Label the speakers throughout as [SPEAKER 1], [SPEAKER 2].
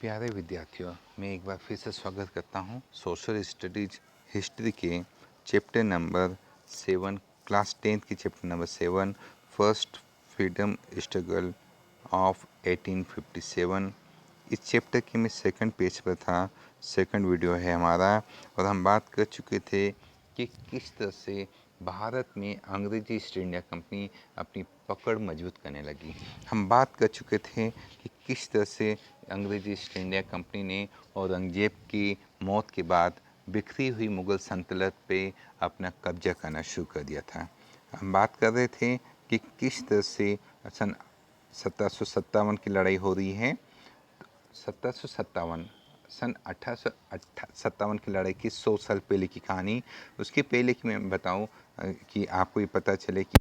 [SPEAKER 1] प्यारे विद्यार्थियों, मैं एक बार फिर से स्वागत करता हूँ सोशल स्टडीज हिस्ट्री के चैप्टर नंबर 7 क्लास 10 की chapter number 7 first freedom struggle of 1857। इस चैप्टर के मैं सेकंड पेज पर था, सेकंड वीडियो है हमारा, और हम बात कर चुके थे कि किस तरह से भारत में अंग्रेजी ईस्ट इंडिया कंपनी अपनी पकड़ मजबूत करने लगी। हम बात कर चुके थे कि किस तरह से अंग्रेजी ईस्ट इंडिया कंपनी ने औरंगजेब की मौत के बाद बिखरी हुई मुग़ल सल्तनत पे अपना कब्जा करना शुरू कर दिया था। हम बात कर रहे थे कि किस तरह से सन 1757 की लड़ाई हो रही है। 1757 सन 1857 की लड़ाई की 100 साल पहले की कहानी। उसके पहले की मैं बताऊं कि आपको ये पता चले कि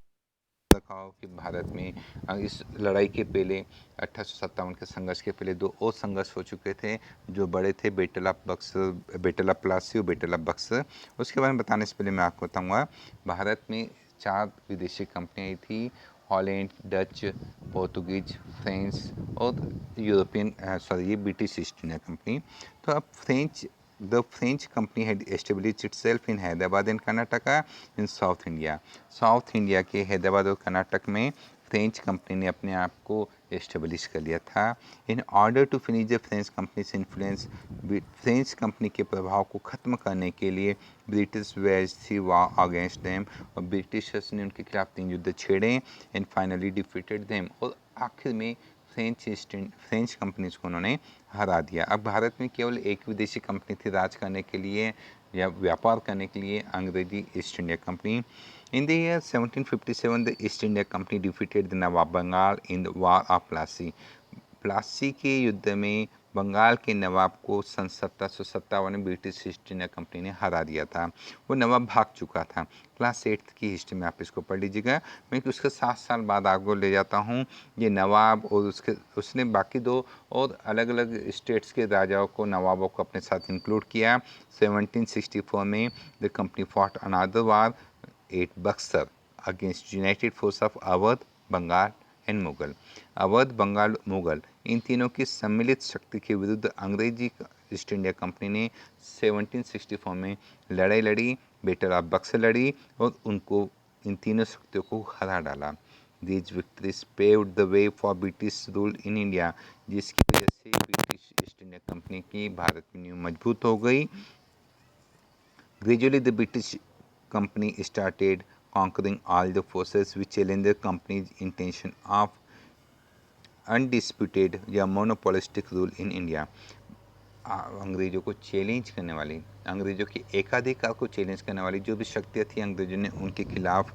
[SPEAKER 1] रखा हो कि भारत में इस लड़ाई के पहले 1857 के संघर्ष के पहले दो और संघर्ष हो चुके थे जो बड़े थे, battle of Buxar, battle of Plassey और बैटल ऑफ बक्सर। उसके बारे में बताने से पहले मैं आपको बताऊंगा भारत में 4 विदेशी कंपनियां थी, हॉलैंड, डच, पोर्तुगीज, फ्रेंच और यूरोपियन ये ब्रिटिश ईस्ट इंडिया कंपनी। तो अब the French company had established itself in Hyderabad and Karnataka in South India। South India के हैदराबाद और कर्नाटक में फ्रेंच कंपनी ने अपने आप को एस्टेब्लिश कर लिया था। In order to finish the French company से इन्फ्लुएंस, फ्रेंच कंपनी के प्रभाव को ख़त्म करने के लिए British waged the war against them, और ब्रिटिशर्स ने उनके खिलाफ 3 युद्ध छेड़े एंड फाइनली डिफीटेड देम, और आखिर में फ्रेंच कंपनीज को उन्होंने हरा दिया। अब भारत में केवल एक विदेशी कंपनी थी राज करने के लिए या व्यापार करने के लिए, अंग्रेजी east India company. In the year 1757, the East India Company defeated the Nawab Bengal in the War of Plassey। Plassey के युद्ध में बंगाल के नवाब को सन 1757 में ब्रिटिश ईस्ट इंडिया कंपनी ने हरा दिया था। वो नवाब भाग चुका था। क्लास 8 की हिस्ट्री में आप इसको पढ़ लीजिएगा। मैं उसके 7 साल बाद आपको ले जाता हूँ। ये नवाब और उसने बाकी 2 और अलग अलग स्टेट्स के राजाओं को, नवाबों को अपने साथ इंक्लूड किया। 1764 में the company fought another war at Buxar against united force of Awadh, Bengal and Mughal. Awadh, Bengal, Mughal, इन तीनों की सम्मिलित शक्ति के विरुद्ध अंग्रेजी ईस्ट इंडिया कंपनी ने 1764 में लड़ाई लड़ी, बैटल ऑफ बक्सर लड़ी और उनको, इन तीनों शक्तियों को हरा डाला। These victories paved the way for British rule in India, जिसकी वजह से ब्रिटिश ईस्ट इंडिया कंपनी की भारत में नींव मजबूत हो गई। Gradually, the British company started conquering all the forces which challenged the company's intention of undisputed या monopolistic rule in India। अंग्रेजों को चैलेंज करने वाली, अंग्रेजों के एकाधिकार को चैलेंज करने वाली जो भी शक्तियाँ थी, अंग्रेजों ने उनके खिलाफ,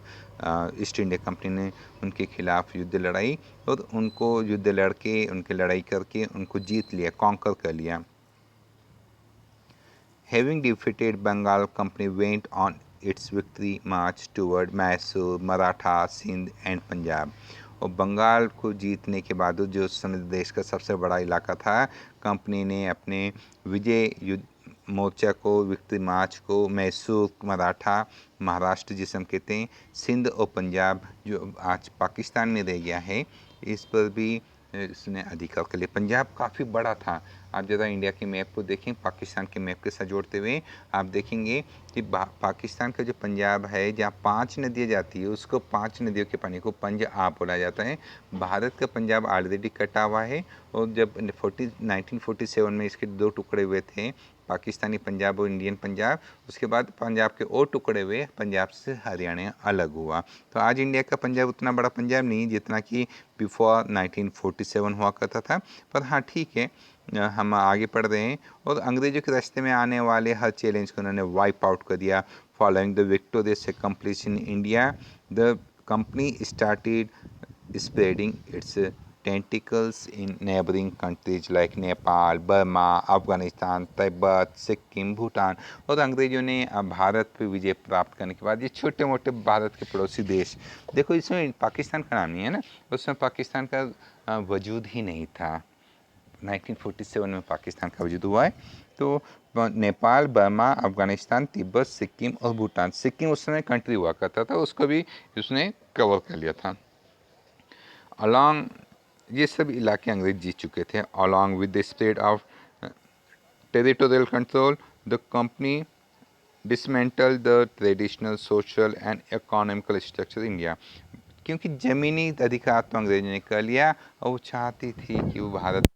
[SPEAKER 1] ईस्ट इंडिया कंपनी ने उनके खिलाफ युद्ध लड़ाई और उनको युद्ध लड़के, उनके लड़ाई करके उनको जीत लिया, कॉन्कर कर लिया। Having defeated Bengal, company went on its victory march toward Mysore, Maratha, Sindh and Punjab। और बंगाल को जीतने के बाद जो उस समय देश का सबसे बड़ा इलाका था, कंपनी ने अपने विजय युद्ध मोर्चा को, विक्ट्री मार्च को मैसूर, मराठा, महाराष्ट्र जिसे हम कहते हैं, सिंध और पंजाब जो आज पाकिस्तान में रह गया है, इस पर भी इसने अधिकार कर लिया। पंजाब काफ़ी बड़ा था। आप ज़रा इंडिया के मैप को देखें, पाकिस्तान के मैप के साथ जोड़ते हुए आप देखेंगे कि पाकिस्तान का जो पंजाब है, जहाँ 5 नदियाँ जाती है, उसको 5 नदियों के पानी को पंजाब बोला जाता है। भारत का पंजाब ऑलरेडी कटा हुआ है, और जब 1947 में इसके 2 टुकड़े हुए थे, पाकिस्तानी पंजाब और इंडियन पंजाब, उसके बाद पंजाब के और टुकड़े हुए, पंजाब से हरियाणा अलग हुआ। तो आज इंडिया का पंजाब उतना बड़ा पंजाब नहीं जितना कि बिफोर 1947 हुआ करता था। पर हाँ, ठीक है, हम आगे पढ़ रहे हैं। और अंग्रेजों के रास्ते में आने वाले हर चैलेंज को उन्होंने वाइप आउट कर दिया। Following the victorious expedition in India, the company started spreading its tentacles in neighboring countries like Nepal, Burma, Afghanistan, Tibet, Sikkim, Bhutan. और अंग्रेजों ने भारत पर विजय प्राप्त करने के बाद ये छोटे मोटे भारत के पड़ोसी देश, देखो इसमें पाकिस्तान का नाम नहीं है ना, उसमें पाकिस्तान का वजूद ही नहीं था। 1947 में पाकिस्तान का वजूद हुआ है। तो नेपाल, बर्मा, अफगानिस्तान, तिब्बत, सिक्किम और भूटान, सिक्किम उस समय कंट्री हुआ करता था, उसको भी उसने कवर कर लिया था। Along ये सब इलाके अंग्रेज जीत चुके थे। Along with the spread of territorial control, the company dismantle the traditional social and economical structure India. क्योंकि ज़मीनी अधिकार तो अंग्रेजों ने कर लिया और वो चाहती थी कि वो भारत,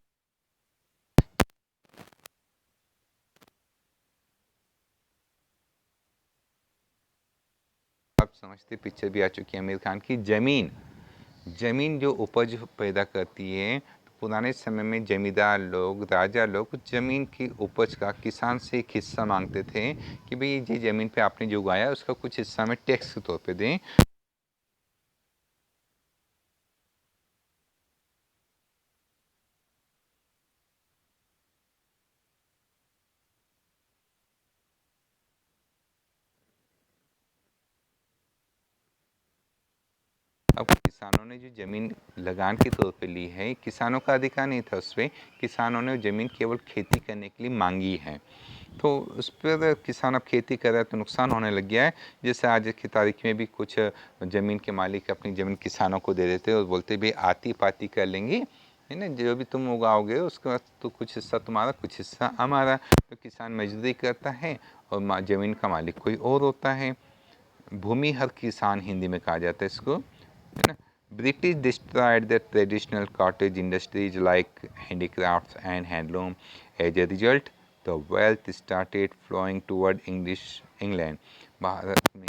[SPEAKER 1] आप समझते पिक्चर भी आ चुकी है आमिर खान की। ज़मीन जो उपज पैदा करती है, तो पुराने समय में जमींदार लोग, राजा लोग ज़मीन की उपज का किसान से एक हिस्सा मांगते थे कि भाई ये ज़मीन पे आपने जो उगाया उसका कुछ हिस्सा में टैक्स के तौर पे दें। अब किसानों ने जो ज़मीन लगान के तौर पे ली है, किसानों का अधिकार नहीं था उस पर, किसानों ने ज़मीन केवल खेती करने के लिए मांगी है। तो उस पर किसान अब खेती कर रहा है तो नुकसान होने लग गया है। जैसे आज की तारीख में भी कुछ ज़मीन के मालिक अपनी ज़मीन किसानों को दे देते और बोलते भाई आती पाती कर लेंगे, है ना, जो भी तुम उगाओगे उसके बाद तो कुछ हिस्सा तुम्हारा कुछ हिस्सा हमारा। तो किसान मजदूरी करता है और ज़मीन का मालिक कोई और होता है। भूमि हर किसान हिंदी में कहा जाता है इसको, है ना। British destroyed the traditional cottage industries like handicrafts and handloom. As a result, the wealth started flowing toward England. Bharat में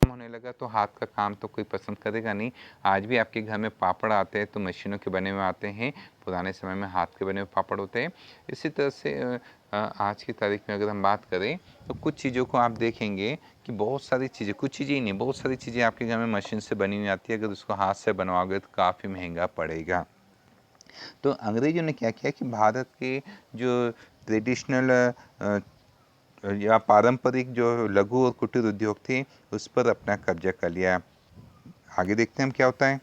[SPEAKER 1] होने लगा तो हाथ का काम तो कोई पसंद करेगा नहीं। आज भी आपके घर में पापड़ आते हैं तो मशीनों के बने हुए आते हैं, पुराने समय में हाथ के बने हुए पापड़ होते हैं। इसी तरह से आज की तारीख में अगर हम बात करें तो कुछ चीज़ों को आप देखेंगे कि बहुत सारी चीज़ें, कुछ चीज़ें ही नहीं, बहुत सारी चीज़ें आपके घर में मशीन से बनी हुई आती है। अगर उसको हाथ से बनवाओगे तो काफ़ी महंगा पड़ेगा। तो अंग्रेजों ने क्या किया कि भारत के जो ट्रेडिशनल या पारंपरिक जो लघु और कुटीर उद्योग थे उस पर अपना कब्जा कर लिया। आगे देखते हैं हम क्या होता है।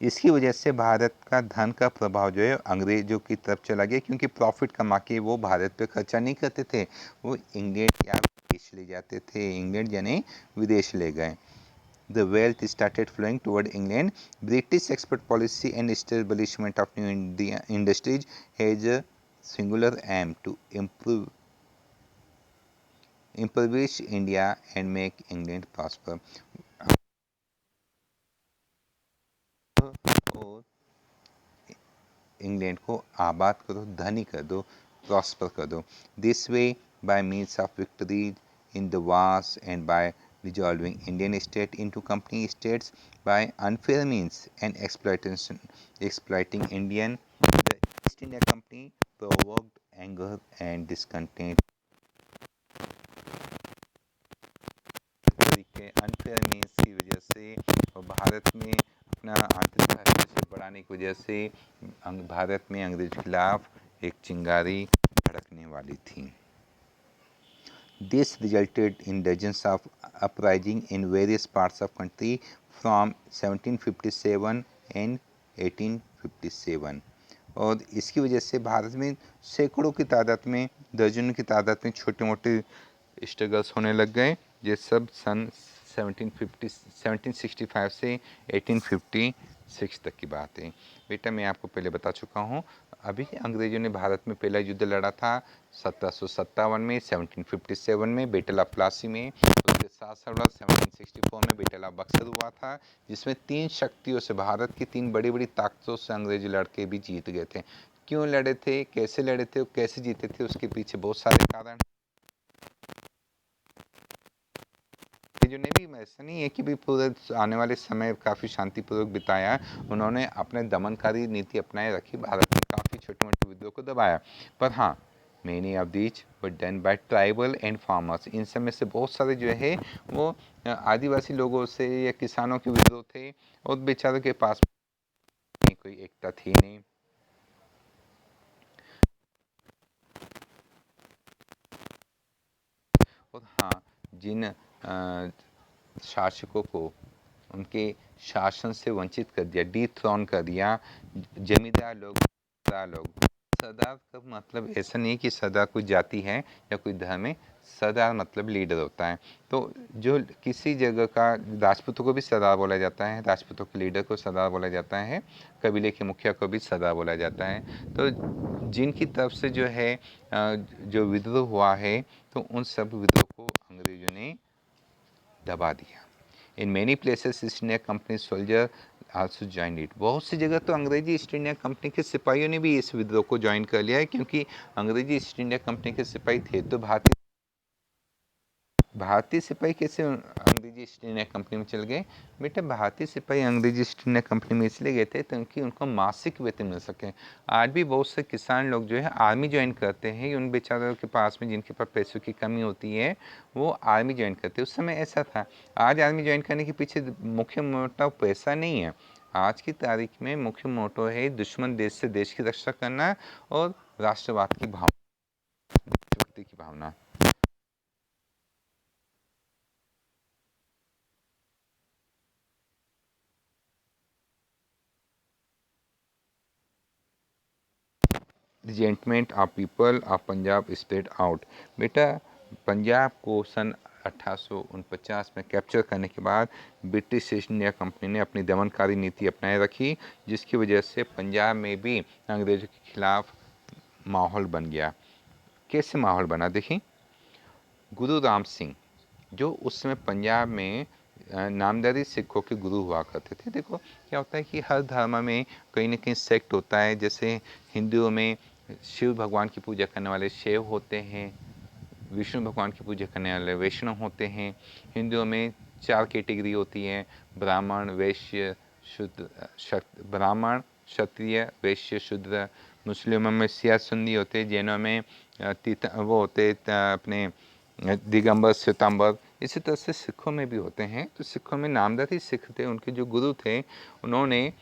[SPEAKER 1] इसकी वजह से भारत का धन का प्रभाव जो है अंग्रेजों की तरफ चला गया, क्योंकि प्रॉफिट कमा के वो भारत पे खर्चा नहीं करते थे, वो इंग्लैंड या विदेश ले जाते थे। इंग्लैंड यानी विदेश ले गए। The wealth started flowing toward England. British export policy and establishment of new industries has a singular aim to impoverish India and make England prosper. और इंग्लैंड को आबाद करो, धनी कर दो, प्रॉस्पर कर दो। This way by means of victories in the wars and by dissolving Indian state into company states by unfair means and exploiting Indian, the East India Company provoked anger and discontent तरीके unfair means की वजह से और भारत में अपना आंतरिक हस्तक्षेप बढ़ाने की वजह से भारत में अंग्रेज के खिलाफ एक चिंगारी भड़कने वाली थी। This resulted in dozens of uprisings in various parts of country from 1757 and 1857। और इसकी वजह से भारत में सैकड़ों की तादाद में, दर्जनों की तादाद में छोटे मोटे स्ट्रगल्स होने लग गए। ये सब सन 1765 से 1856 तक की बात है। बेटा मैं आपको पहले बता चुका हूँ, अभी अंग्रेजों ने भारत में पहला युद्ध लड़ा था 1757 में, 1757 में बैटल ऑफ प्लासी में। उसके साथ साथ 1764 में बैटल ऑफ बक्सर हुआ था, जिसमें तीन शक्तियों से, भारत की तीन बड़ी बड़ी ताकतों से अंग्रेज लड़के भी जीत गए थे। क्यों लड़े थे, कैसे लड़े थे और कैसे जीते थे, उसके पीछे बहुत सारे कारण। जो ने भी ऐसा नहीं है कि भी पूरे आने वाले समय काफ़ी शांतिपूर्वक बिताया, उन्होंने अपने दमनकारी नीति अपनाए रखी, भारत में काफ़ी छोटे मोटे विद्रोह को दबाया। पर हाँ, many of these were done by tribal and farmers. इन सब में से बहुत सारे जो है वो आदिवासी लोगों से या किसानों के विद्रोह थे, और बेचारों के पास कोई एकता थी नहीं। और हाँ, जिन शासकों को उनके शासन से वंचित कर दिया, डिथ्रॉन कर दिया, जमींदार लोग सरदार का मतलब ऐसा नहीं कि सरदार कोई जाति है या कोई धर्म है। सरदार मतलब लीडर होता है। तो जो किसी जगह का, राजपूतों को भी सरदार बोला जाता है, राजपूतों के लीडर को सरदार बोला जाता है, कबीले के मुखिया को भी सरदार बोला जाता है। तो जिनकी तरफ से जो है जो विद्रोह हुआ है, तो उन सब विद्रोह को अंग्रेजों ने दबा दिया। In many places east India company soldier also join it. बहुत सी जगह तो अंग्रेजी ईस्ट इंडिया कंपनी के सिपाहियों ने भी इस विद्रोह को ज्वाइन कर लिया है, क्योंकि अंग्रेजी ईस्ट इंडिया कंपनी के सिपाही थे तो भारतीय सिपाही कैसे अंग्रेजी ईस्ट इंडिया कंपनी में चल गए? बेटा, भारतीय सिपाही अंग्रेजी ईस्ट इंडिया कंपनी में इसलिए गए थे ताकि उनको मासिक वेतन मिल सके। आज भी बहुत से किसान लोग जो है आर्मी ज्वाइन करते हैं, उन बेचारों के पास में जिनके पास पैसों की कमी होती है वो आर्मी ज्वाइन करते हैं। उस समय ऐसा था। आज आर्मी ज्वाइन करने के पीछे मुख्य मोटिव पैसा नहीं है। आज की तारीख में मुख्य मोटो है दुश्मन देश से देश की रक्षा करना और राष्ट्रवाद की भावना, देशभक्ति की भावना। Resentment of people of Punjab spread out. बेटा, पंजाब को सन 1849 में कैप्चर करने के बाद ब्रिटिश ईस्ट इंडिया कंपनी ने अपनी दमनकारी नीति अपनाए रखी, जिसकी वजह से पंजाब में भी अंग्रेज़ों के खिलाफ माहौल बन गया। कैसे माहौल बना, देखिए। गुरु राम सिंह, जो उस समय पंजाब में नामधारी सिखों के गुरु हुआ करते थे। देखो क्या होता है कि हर धर्म में कहीं ना कहीं सेक्ट होता है। जैसे हिंदुओं में शिव भगवान की पूजा करने वाले शैव होते हैं, विष्णु भगवान की पूजा करने वाले वैष्णव होते हैं। हिंदुओं में 4 कैटेगरी होती है: ब्राह्मण, वैश्य, शूद्र, ब्राह्मण, क्षत्रिय, वैश्य, शूद्र। मुस्लिमों में सिया सुन्नी होते हैं, जैनों में वो होते अपने दिगंबर, श्वेतांबर। इसी तरह से सिखों में भी होते हैं। तो सिखों में नामधारी सिख थे, उनके जो गुरु थे उन्होंने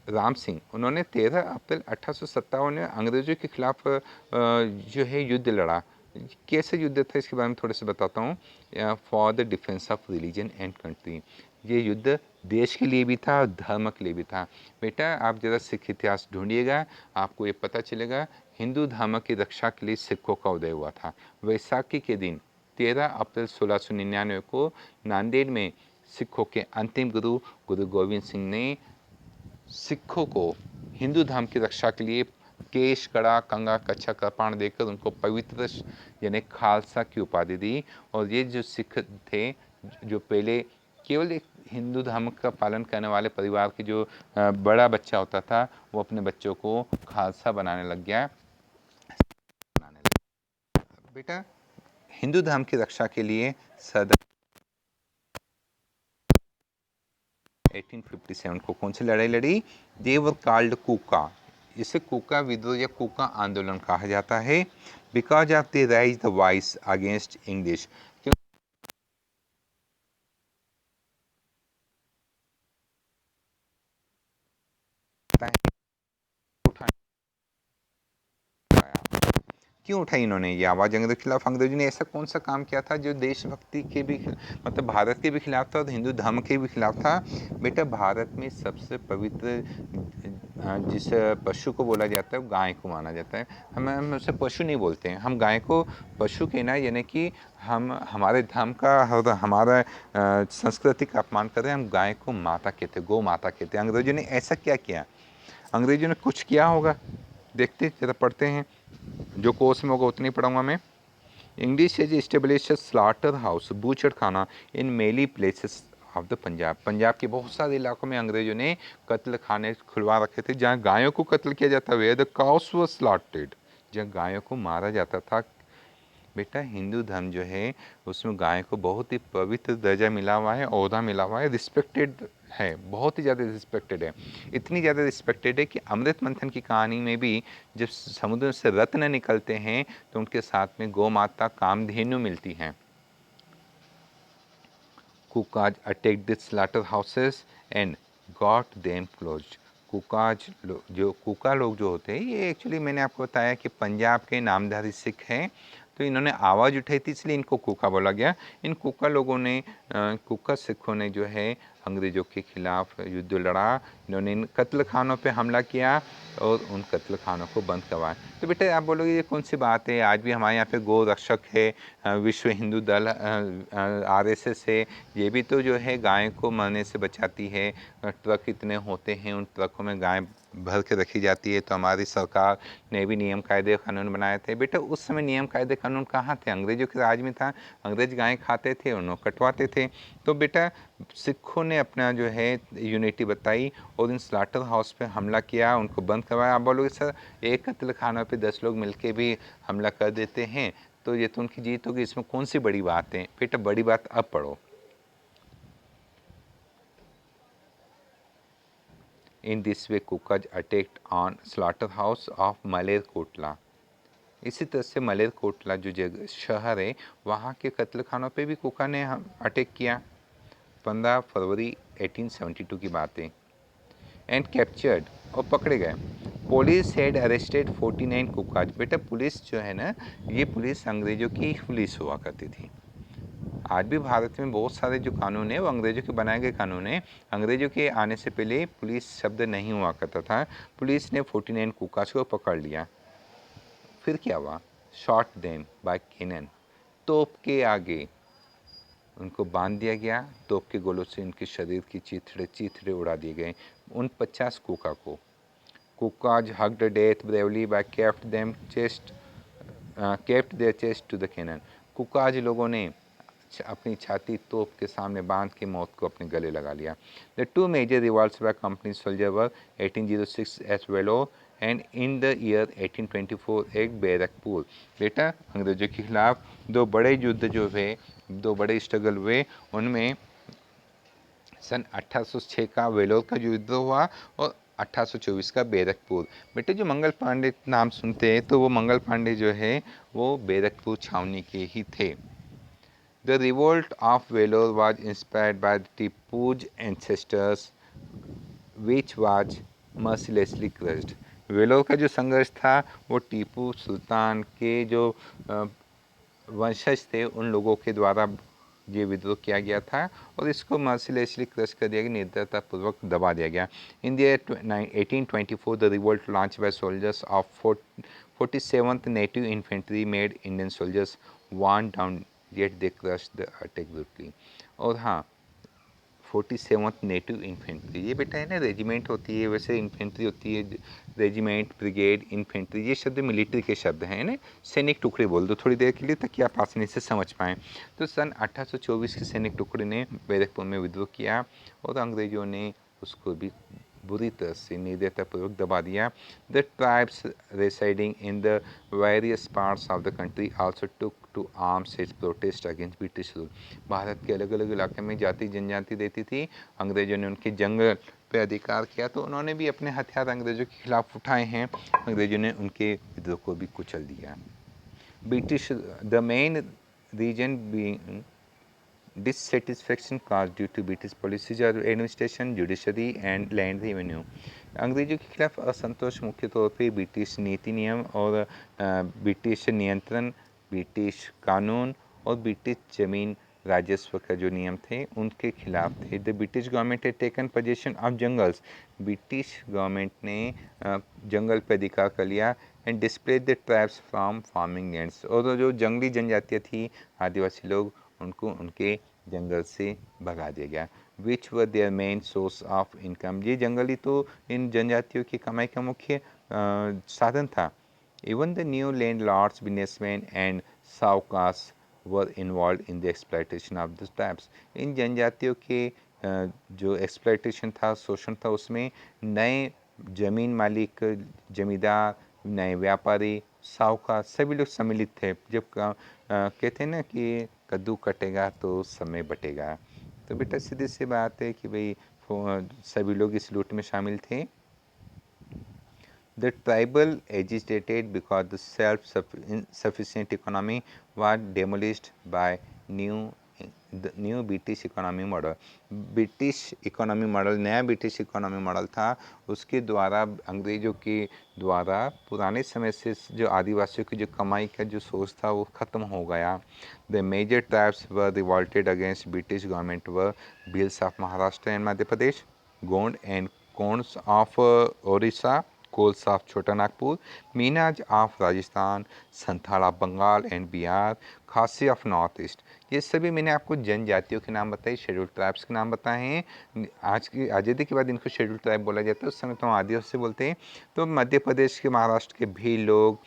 [SPEAKER 1] राम सिंह, उन्होंने 13 अप्रैल 1857 में अंग्रेज़ों के खिलाफ जो है युद्ध लड़ा। कैसे युद्ध था इसके बारे में थोड़े से बताता हूँ। For the defence of religion and country. ये युद्ध देश के लिए भी था और धर्म के लिए भी था। बेटा, आप ज़रा सिख इतिहास ढूंढिएगा, आपको ये पता चलेगा हिंदू धर्म की रक्षा के लिए सिखों का उदय हुआ था। वैसाखी के दिन 13 अप्रैल 1699 को नांदेड़ में सिखों के अंतिम गुरु गुरु गोविंद सिंह ने सिखों को हिंदू धर्म की रक्षा के लिए केश, कड़ा, कंगा, कच्छा, कृपाण देकर उनको पवित्र यानी खालसा की उपाधि दी। और ये जो सिख थे, जो पहले केवल एक हिंदू धर्म का पालन करने वाले परिवार के जो बड़ा बच्चा होता था, वो अपने बच्चों को खालसा बनाने लग गया। बेटा, हिंदू धर्म की रक्षा के लिए सदा 1857 को कौन सी लड़ाई लड़ी? दे वर कॉल्ड कूका। इसे कूका विद्रोह या कूका आंदोलन कहा जाता है। Because of they rise the voice against English. क्यों उठाई इन्होंने ये आवाज़ अंग्रेज के खिलाफ? अंग्रेजों ने ऐसा कौन सा काम किया था जो देशभक्ति के भी मतलब भारत के भी खिलाफ था और हिंदू धर्म के भी खिलाफ था? बेटा, भारत में सबसे पवित्र जिस पशु को बोला जाता है वो गाय को माना जाता है। हम उसे पशु नहीं बोलते हैं, हम गाय को पशु कहना, यानी कि हम हमारे धर्म का और हमारा संस्कृति का अपमान कर रहे हैं। हम गाय को माता कहते, गौ माता कहते हैं। अंग्रेजों ने ऐसा क्या किया? अंग्रेजों ने कुछ किया होगा, देखते जरा, पढ़ते हैं। जो कोर्स में होगा उतनी पढ़ाऊँगा मैं। English as establish slaughter house, बूचड़ खाना in many places of the Punjab. Punjab के बहुत सारे इलाकों में अंग्रेजों ने कत्ल खाने खुलवा रखे थे, जहाँ गायों को कत्ल किया जाता, where the cows were slaughtered, जहाँ गायों को मारा जाता था। बेटा, हिंदू धर्म जो है उसमें गाय को बहुत ही पवित्र दर्जा मिला हुआ है, ओहदा मिला हुआ है, रिस्पेक्टेड है, बहुत ही ज़्यादा रिस्पेक्टेड है। इतनी ज़्यादा रिस्पेक्टेड है कि अमृत मंथन की कहानी में भी जब समुद्र से रत्न निकलते हैं तो उनके साथ में गौ माता कामधेनु मिलती हैं। Kukas attack the slaughter houses and got them closed. Kukas जो कुका लोग जो होते हैं, ये एक्चुअली मैंने आपको बताया कि पंजाब के नामधारी सिख हैं, तो इन्होंने आवाज़ उठाई थी, इसलिए इनको कुका बोला गया। इन कुका लोगों ने कुका सिखों ने जो है अंग्रेज़ों के खिलाफ युद्ध लड़ा, इन्होंने इन कत्ल खानों पे हमला किया और उन कत्ल खानों को बंद करवाया। तो बेटा आप बोलोगे ये कौन सी बात है, आज भी हमारे यहाँ पे गौ रक्षक है, विश्व हिंदू दल RSS है, ये भी तो जो है गाय को मरने से बचाती है। ट्रक इतने होते हैं, उन ट्रकों में गाय भर के रखी जाती है, तो हमारी सरकार ने भी नियम कायदे कानून बनाए थे। बेटा उस समय नियम कायदे कानून कहाँ थे, अंग्रेजों के राज में था, अंग्रेज गाय खाते थे, उन्हें कटवाते थे। तो बेटा सिखों ने अपना जो है यूनिटी बताई और इन स्लाटर हाउस पे हमला किया, उनको बंद करवाया। आप बोलोगे सर एक कत्ल खाना पे 10 लोग मिलके भी हमला कर देते हैं तो ये तो उनकी जीत होगी, इसमें कौन सी बड़ी बात है। बेटा बड़ी बात अब पढ़ो। In this way Kukas attacked on slaughter house of Malerkotla. इसी तरह से मलेरकोटला जो जगह शहर है वहाँ के कत्ल खानों पे भी कुका ने अटैक किया। 15 फरवरी 1872 की बात है। एंड कैप्चर्ड और पकड़े गए। Police had arrested 49 कुकाज। बेटा पुलिस जो है ना, ये पुलिस अंग्रेजों की पुलिस हुआ करती थी। आज भी भारत में बहुत सारे जो कानून है वो अंग्रेजों के बनाए गए कानून है। अंग्रेजों के आने से पहले पुलिस शब्द नहीं हुआ करता था। पुलिस ने 49 कुकाज को पकड़ लिया। फिर क्या हुआ? Shot them by cannon. तोप के आगे उनको बांध दिया गया। तोप के गोलों से उनके शरीर की चीथड़े उड़ा दिए गए। उन 50 कुका को। Kukas hugged death bravely by kept their chest to the cannon. Kukas लोगों ने अपनी छाती तोप के सामने बांध के मौत को अपने गले लगा लिया। The two major revolts by company soldier were 1806 at Vellore and in the year 1824 at Barrackpore. बेटा अंग्रेजों के खिलाफ दो बड़े युद्ध जो हुए, दो बड़े स्ट्रगल हुए, उनमें सन 1806 का वेलोर का युद्ध हुआ और 1824 का बैरकपुर। बेटे जो मंगल पांडे नाम सुनते हैं तो वो मंगल पांडे जो है वो बैरकपुर छावनी के ही थे। The revolt of Vellore was inspired by Tipu's ancestors, which was mercilessly crushed. Vellore का जो संघर्ष था वो टीपू सुल्तान के जो वंशज थे उन लोगों के द्वारा ये विद्रोह किया गया था और इसको मर्सिलेसली क्रश कर दिया गया, निर्दयतापूर्वक दबा दिया गया। इन the year 1824 the revolt launch by soldiers of 47th native infantry made Indian soldiers one down yet they crush the attack brutally. और हाँ 47th नेटिव इन्फेंट्री, ये बेटा है ना रेजिमेंट होती है, वैसे इन्फेंट्री होती है रेजिमेंट, ब्रिगेड, इन्फेंट्री, ये शब्द मिलिट्री के शब्द हैं ना। सैनिक टुकड़े बोल दो थोड़ी देर के लिए ताकि आप आसानी से समझ पाएँ। तो सन 1824 के सैनिक टुकड़े ने बैरकपुर में विद्रोह किया और अंग्रेजों ने उसको भी बुरी तरह से निर्दयतापूर्वक दबा दिया। The tribes residing in the various parts of the country also took to arms as protest against British rule. Bharat के अलग अलग इलाके में जाति जनजाति रहती थी, अंग्रेजों ने उनके जंगल पे अधिकार किया तो उन्होंने भी अपने हथियार अंग्रेजों के खिलाफ उठाए हैं। अंग्रेजों ने उनके विद्रोह को भी कुचल दिया। British the main reason being dissatisfaction caused due to British policies of administration, judiciary and land revenue। अंग्रेजों के खिलाफ असंतोष मुख्य तौर पे ब्रिटिश नीति नियम और ब्रिटिश नियंत्रण, ब्रिटिश कानून और ब्रिटिश जमीन राजस्व का जो नियम थे उनके खिलाफ थे। The British government had taken position of jungles. British government ने जंगल पर अधिकार कर लिया and displayed the tribes from farming lands. और जो जंगली जनजातियाँ थी, आदिवासी लोग, उनको उनके जंगल से भगा दिया गया। Which were their main source of income. ये जंगल ही तो इन जनजातियों की कमाई का मुख्य साधन था। Even the new landlords, businessmen and sahukars were involve in the exploitation of the tribes. इन जनजातियों के जो एक्सप्लॉयटेशन था, शोषण था, उसमें नए जमीन मालिक, जमींदार, नए व्यापारी, साहूकार सभी लोग सम्मिलित थे। जब कहते हैं ना कि कद्दू कटेगा तो समय बटेगा, तो बेटा सीधी सी बात है कि भाई सभी लोग इस लूट में शामिल थे। The tribal agitated because the self-sufficient economy was demolished by new the new British economy model. British economy model, नया ब्रिटिश इकोनॉमी मॉडल था, उसके द्वारा अंग्रेज़ों के द्वारा पुराने समय से जो आदिवासियों की जो कमाई का जो सोर्स था वो ख़त्म हो गया। The major tribes were revolted against British government were Bhils of Maharashtra and Madhya Pradesh, Gond and Konds of Odisha, Kols of Chota Nagpur, Meenas of Rajasthan, Santhal of Bengal and Bihar, Khasi of north east. ये सभी मैंने आपको जनजातियों के नाम बताए, शेड्यूल ट्राइब्स के नाम बताए हैं। आज की आज़ादी के बाद इनको शेड्यूल ट्राइब बोला जाता है, उस समय तो हम आदिवासी बोलते हैं। तो मध्य प्रदेश के, महाराष्ट्र के भील लोग,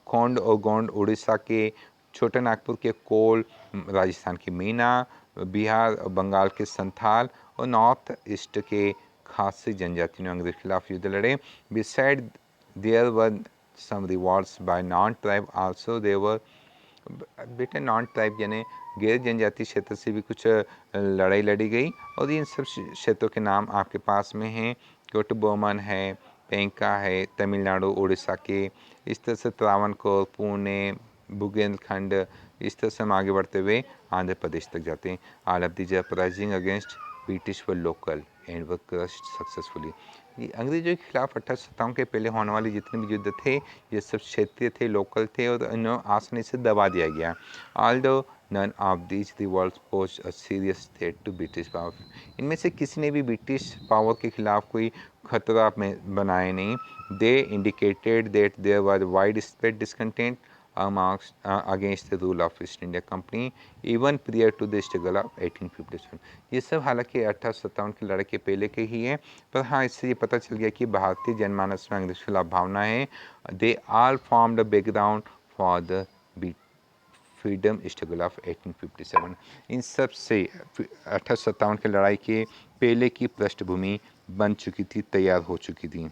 [SPEAKER 1] खोंड और गोंड, उड़ीसा के छोटा नागपुर के कोल, राजस्थान के मीना, बिहार और बंगाल के संथाल और नॉर्थ ईस्ट के खासी जनजातियों ने अंग्रेज के खिलाफ युद्ध लड़े। Beside there were some revolts by non tribe also there. बेटे नॉन ट्राइब यानी गैर जनजाति क्षेत्र से भी कुछ लड़ाई लड़ी गई, और इन सब क्षेत्रों के नाम आपके पास में हैं। कोटबोमन है, पेंका है, तमिलनाडु उड़ीसा के, इस तरह से त्रावणकोर, पुणे, बुंदेलखंड, इस तरह से हम आगे बढ़ते हुए आंध्र प्रदेश तक जाते हैं। All of these uprising against British were local and were crushed successfully. ये अंग्रेजों के खिलाफ 1857 के पहले होने वाले जितने भी युद्ध थे, ये सब क्षेत्रीय थे, लोकल थे, और इन्हें आसानी से दबा दिया गया। Although none of these revolts pose a serious threat to British power. इनमें से किसी ने भी ब्रिटिश पावर के खिलाफ कोई खतरा में बनाए नहीं। They indicated that there was widespread discontent against the rule of East India Company even prior to the struggle of 1857। ये सब हालांकि 1857 की लड़ाई के पहले के ही है, पर हाँ, इससे ये पता चल गया कि भारतीय जनमानस में अंग्रेज के खिलाफ भावना है। They all formed a background for the freedom struggle of 1857। इन सब से 1857 की लड़ाई के पहले की पृष्ठभूमि बन चुकी थी, तैयार हो चुकी थी।